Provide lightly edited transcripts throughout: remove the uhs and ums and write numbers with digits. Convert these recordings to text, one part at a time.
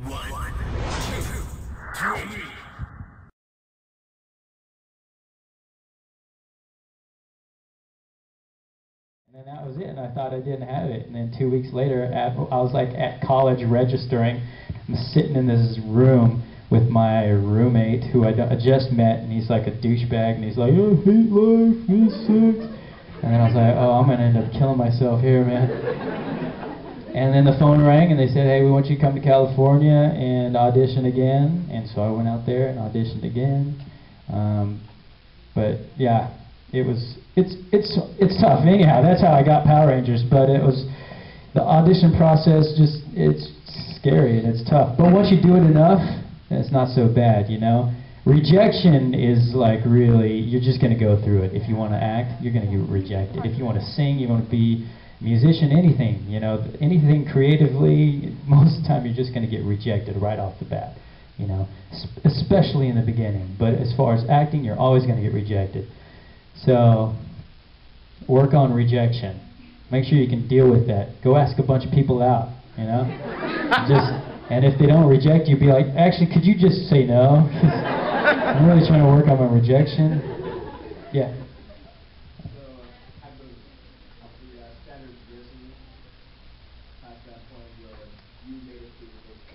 One, two, three. And then that was it, and I thought I didn't have it. And then 2 weeks later, I was like at college registering. I'm sitting in this room with my roommate who I just met, and he's like a douchebag, and he's like, "I hate life, this sucks." And then I was like, "Oh, I'm gonna end up killing myself here, man." And then the phone rang, and they said, "Hey, we want you to come to California and audition again." And so I went out there and auditioned again. But yeah, it's tough. Anyhow, that's how I got Power Rangers. But it was the audition process. It's scary and it's tough. But once you do it enough, it's not so bad, you know. Rejection is like really, you're just going to go through it. If you want to act, you're going to get rejected. If you want to sing, you want to be a musician, anything, you know, anything creatively, most of the time you're just going to get rejected right off the bat, you know, especially in the beginning. But as far as acting, you're always going to get rejected. So work on rejection. Make sure you can deal with that. Go ask a bunch of people out, you know. And if they don't reject you, be like, actually, could you just say no? I'm really trying to work on my rejection. Yeah. So, at the standard dressing, at that point where you made it through the first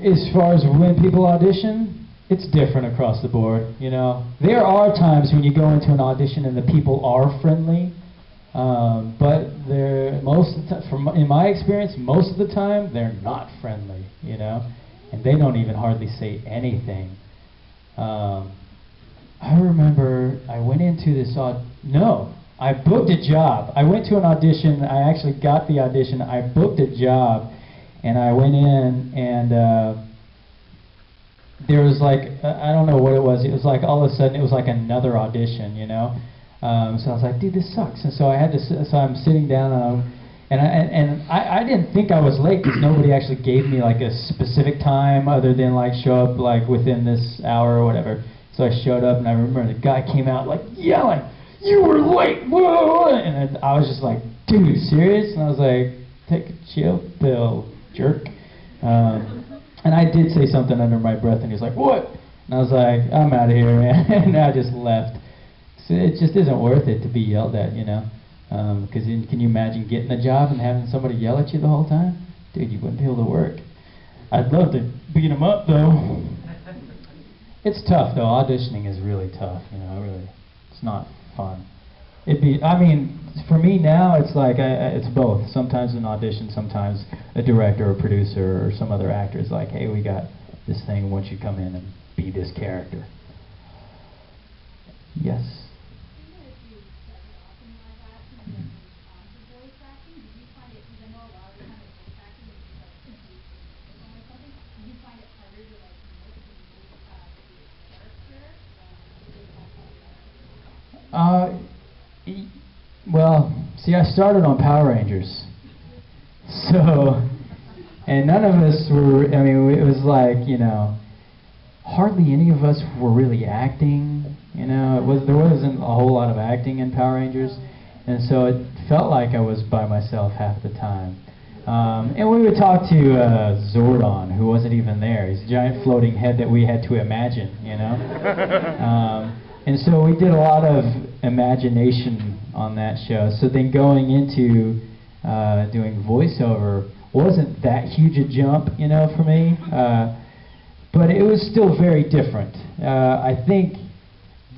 As far as when people audition, it's different across the board, you know. There are times when you go into an audition and the people are friendly, but most of the time, in my experience, most of the time they're not friendly, you know, and they don't even hardly say anything. I remember I went into this I booked a job. I went to an audition. I actually got the audition. I booked a job, and I went in, and there was like, I don't know what it was. It was like all of a sudden it was like another audition, you know. So I was like, dude, this sucks. And so I had to. So I'm sitting down, and I didn't think I was late because nobody actually gave me like a specific time other than like show up like within this hour or whatever. So I showed up, and I remember the guy came out like yelling, "You were late!" Whoa! And I was just like, dude, serious? And I was like, take a chill pill, jerk. And I did say something under my breath, and he was like, "What?" And I was like, "I'm out of here, man." And I just left. So it just isn't worth it to be yelled at, you know. Because can you imagine getting a job and having somebody yell at you the whole time? Dude, you wouldn't be able to work. I'd love to beat them up, though. It's tough, though. Auditioning is really tough, you know. Really, it's not fun. I mean, for me now, it's like it's both. Sometimes an audition, sometimes a director or producer or some other actor is like, "Hey, we got this thing. Why don't you come in and be this character?" Yes. Well, see, I started on Power Rangers, so, and none of us were, I mean, it was like, you know, hardly any of us were really acting, you know, there wasn't a whole lot of acting in Power Rangers, and so it felt like I was by myself half the time. And we would talk to Zordon, who wasn't even there. He's a giant floating head that we had to imagine, you know. And so we did a lot of imagination on that show. So then going into doing voiceover wasn't that huge a jump, you know, for me. But it was still very different. I think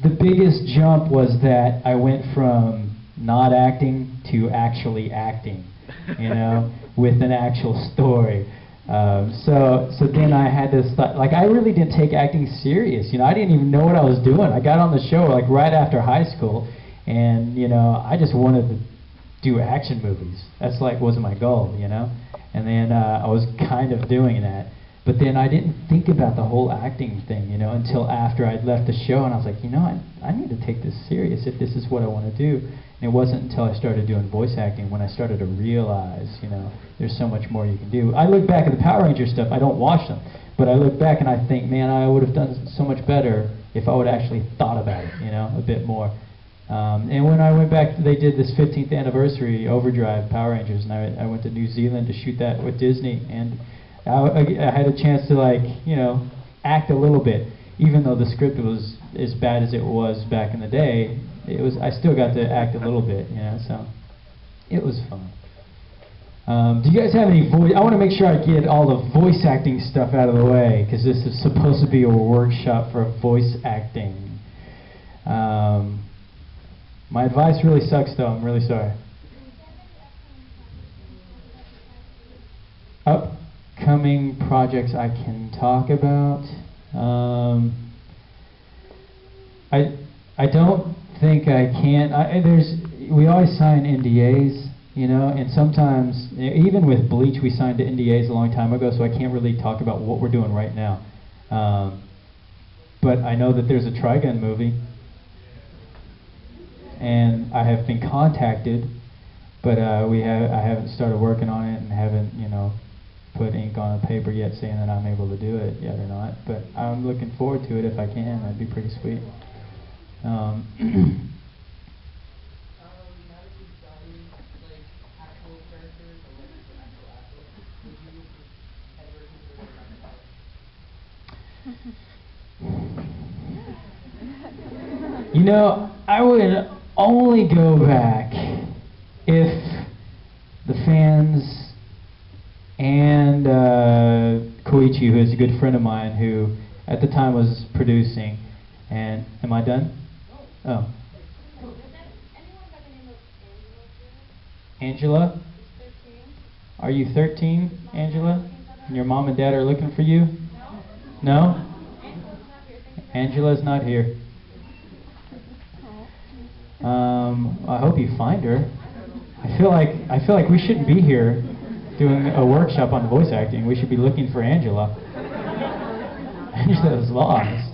the biggest jump was that I went from not acting to actually acting, you know, with an actual story. So then I had to start, like, I really didn't take acting serious, you know. I didn't even know what I was doing. I got on the show like right after high school, and you know, I just wanted to do action movies. That's like was my goal, you know. And then I was kind of doing that, but then I didn't think about the whole acting thing, you know, until after I'd left the show, and I was like, you know, I need to take this serious if this is what I want to do. And it wasn't until I started doing voice acting when I started to realize, you know, there's so much more you can do. I look back at the Power Ranger stuff, I don't watch them, but I look back and I think, man, I would have done so much better if I would have actually thought about it, you know, a bit more. And when I went back, they did this 15th anniversary Overdrive Power Rangers, and I went to New Zealand to shoot that with Disney, and I had a chance to, like, you know, act a little bit. Even though the script was as bad as it was back in the day, I still got to act a little bit, you know, so it was fun. Do you guys have any voice? I want to make sure I get all the voice acting stuff out of the way, because this is supposed to be a workshop for voice acting. My advice really sucks, though. I'm really sorry. Upcoming projects I can talk about. I don't think I can. We always sign NDAs, you know, and sometimes, even with Bleach, we signed NDAs a long time ago, so I can't really talk about what we're doing right now. But I know that there's a Trigun movie, and I have been contacted, but I haven't started working on it and haven't, you know, put ink on a paper yet saying that I'm able to do it yet or not. But I'm looking forward to it if I can. That'd be pretty sweet. Now that you've done like actual characters or like actual actors, would you ever consider that? You know, I would only go back if the fans and Koichi, who is a good friend of mine, who at the time was producing, and am I done? Oh. Angela? Are you 13, Angela? And your mom and dad are looking for you? No? Angela's not here. I hope you find her. I feel like we shouldn't be here doing a workshop on voice acting. We should be looking for Angela. Angela's lost.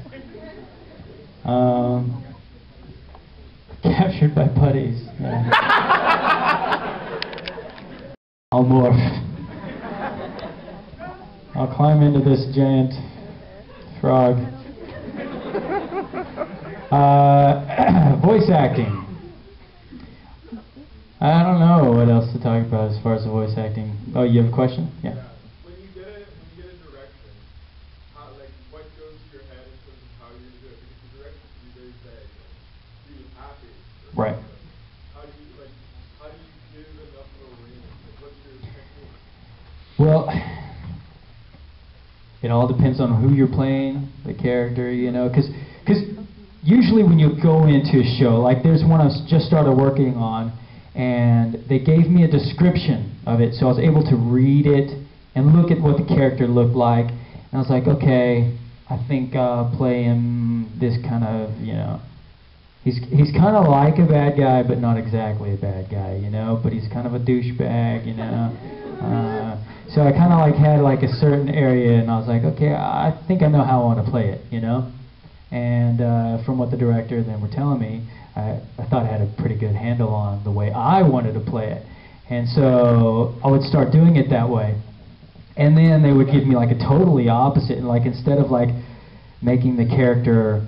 Captured by putties. Yeah. I'll morph. I'll climb into this giant frog. Voice acting. I don't know what else to talk about as far as the voice acting. Oh, you have a question? Yeah. When you get a direction, what goes to your head in terms of how you're going to do it? Because the direction can be very vague. Be happy. Right. How do you give enough of a range? What's your technique? Well, it all depends on who you're playing, the character, you know, because usually when you go into a show, like there's one I just started working on, and they gave me a description of it, so I was able to read it and look at what the character looked like, and I was like, okay, I think I'll play him this kind of, you know, he's kind of like a bad guy, but not exactly a bad guy, you know, but he's kind of a douchebag, you know. So I kind of like had like a certain area, and I was like, okay, I think I know how I want to play it, you know. And from what the director then were telling me, I thought I had a pretty good handle on the way I wanted to play it. And so I would start doing it that way. And then they would give me like a totally opposite, and like instead of like making the character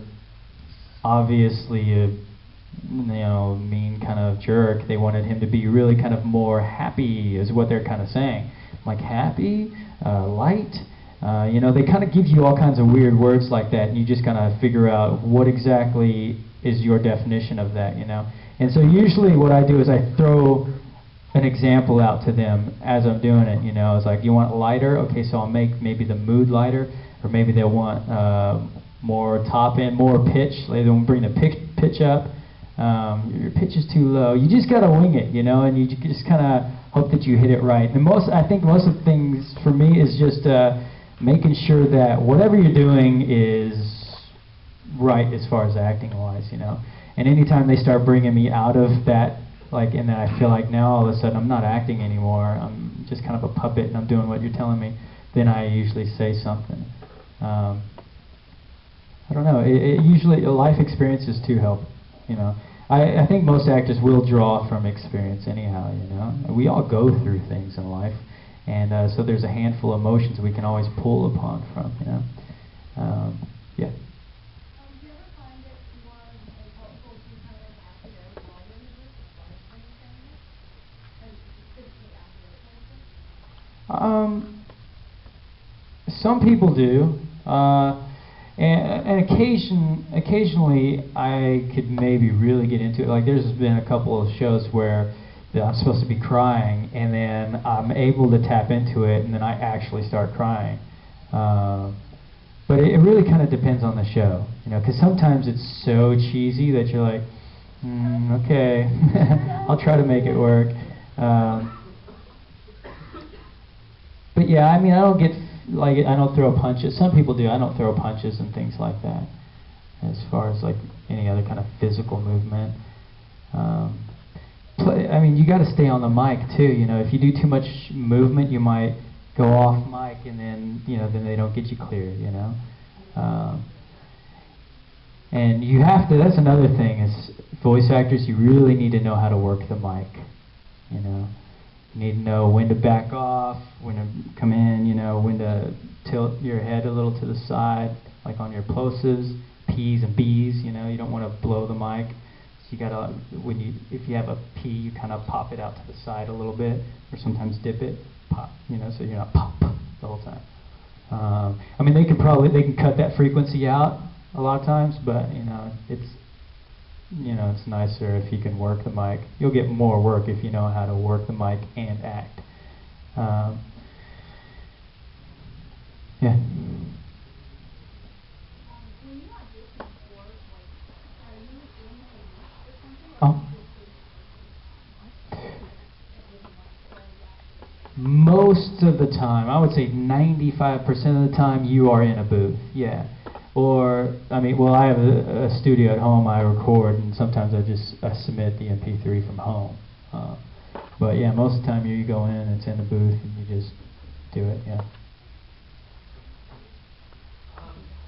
obviously a, you know, mean kind of jerk, they wanted him to be really kind of more happy, is what they're kind of saying. Like happy, light, you know, they kind of give you all kinds of weird words like that, and you just kind of figure out what exactly is your definition of that, you know. And so usually what I do is I throw an example out to them as I'm doing it, you know. It's like, you want lighter? Okay, so I'll make maybe the mood lighter, or maybe they'll want more top end, more pitch. They'll bring the pitch up. Your pitch is too low. You just gotta wing it, you know, and you just kind of hope that you hit it right. And I think most of the things for me is just making sure that whatever you're doing is right as far as acting wise, you know. And anytime they start bringing me out of that, like, and then I feel like now all of a sudden I'm not acting anymore, I'm just kind of a puppet and I'm doing what you're telling me, then I usually say something. I don't know, usually life experiences too help, you know. I think most actors will draw from experience anyhow, you know. We all go through things in life, and so there's a handful of emotions we can always pull upon from, you know. Yeah. Do you ever find it more helpful to kind of act it Some people do, and occasionally I could maybe really get into it. Like there's been a couple of shows where I'm supposed to be crying, and then I'm able to tap into it, and then I actually start crying. But it really kind of depends on the show, you know, because sometimes it's so cheesy that you're like, okay, I'll try to make it work. But yeah, I mean, I don't throw punches. Some people do. I don't throw punches and things like that. As far as like any other kind of physical movement. I mean, you got to stay on the mic too. You know, if you do too much movement, you might go off mic, and then then they don't get you clear. You know, and you have to. That's another thing is voice actors. You really need to know how to work the mic. You know. You need to know when to back off, when to come in, you know, when to tilt your head a little to the side, like on your plosives, P's and B's, you know, you don't want to blow the mic. So you gotta, if you have a P, you kind of pop it out to the side a little bit, or sometimes dip it, pop, you know, so you're not pop the whole time. I mean, they can cut that frequency out a lot of times, but, you know, it's nicer if you can work the mic. You'll get more work if you know how to work the mic and act. Yeah. Oh. Most of the time, I would say 95% of the time, you are in a booth. Yeah. Or, I mean, well, I have a studio at home I record, and sometimes I submit the MP3 from home. But yeah, most of the time you go in, it's in the booth, and you just do it, yeah.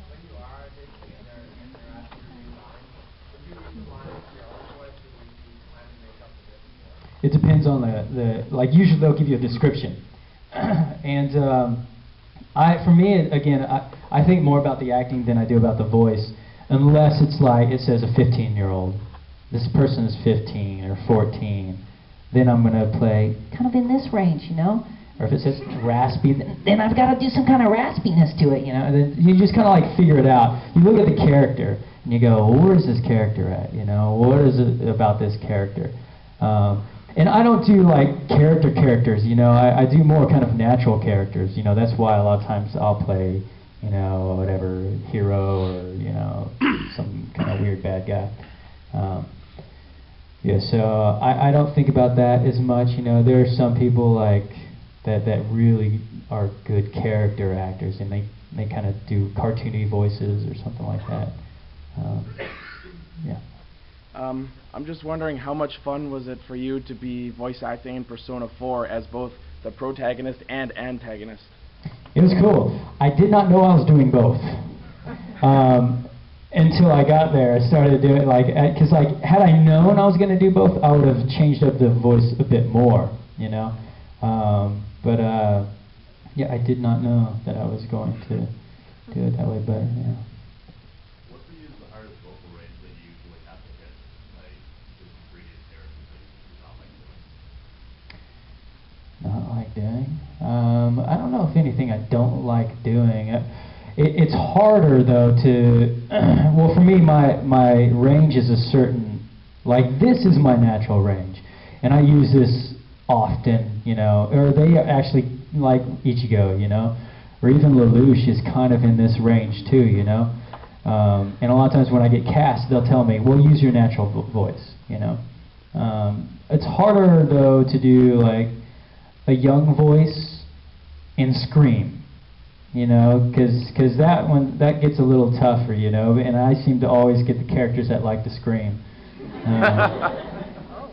When you are making an interactive line, would you use the line with your own voice, or would you plan to make up a different voice? It depends on like usually they'll give you a description. And for me, again, I think more about the acting than I do about the voice, unless it's like it says a 15-year-old. This person is 15 or 14. Then I'm going to play kind of in this range, you know? Or if it says raspy, then I've got to do some kind of raspiness to it, you know? And then you just kind of like figure it out. You look at the character, and you go, well, where's this character at, you know? What is it about this character? And I don't do like characters, you know, I do more kind of natural characters, you know, that's why a lot of times I'll play, you know, whatever, hero or, you know, some kind of weird bad guy. Yeah, so I don't think about that as much, you know, there are some people like that really are good character actors, and they kind of do cartoony voices or something like that. Yeah. I'm just wondering, how much fun was it for you to be voice acting in Persona 4 as both the protagonist and antagonist? It was cool. I did not know I was doing both until I got there. I started doing it because had I known I was going to do both, I would have changed up the voice a bit more, you know. But yeah, I did not know that I was going to do it that way better. Yeah. What's the hardest vocal range that you usually have to hit, like just previous characters that you not like doing? Not like doing? I don't know if anything I don't like doing. It's harder though to, well for me my range is a certain, like this is my natural range. And I use this often, you know, or they actually like Ichigo, you know, or even Lelouch is kind of in this range too, you know. And a lot of times when I get cast, they'll tell me, well, use your natural voice, you know. It's harder though to do like a young voice and scream, you know, because that gets a little tougher, you know, and I seem to always get the characters that like to scream.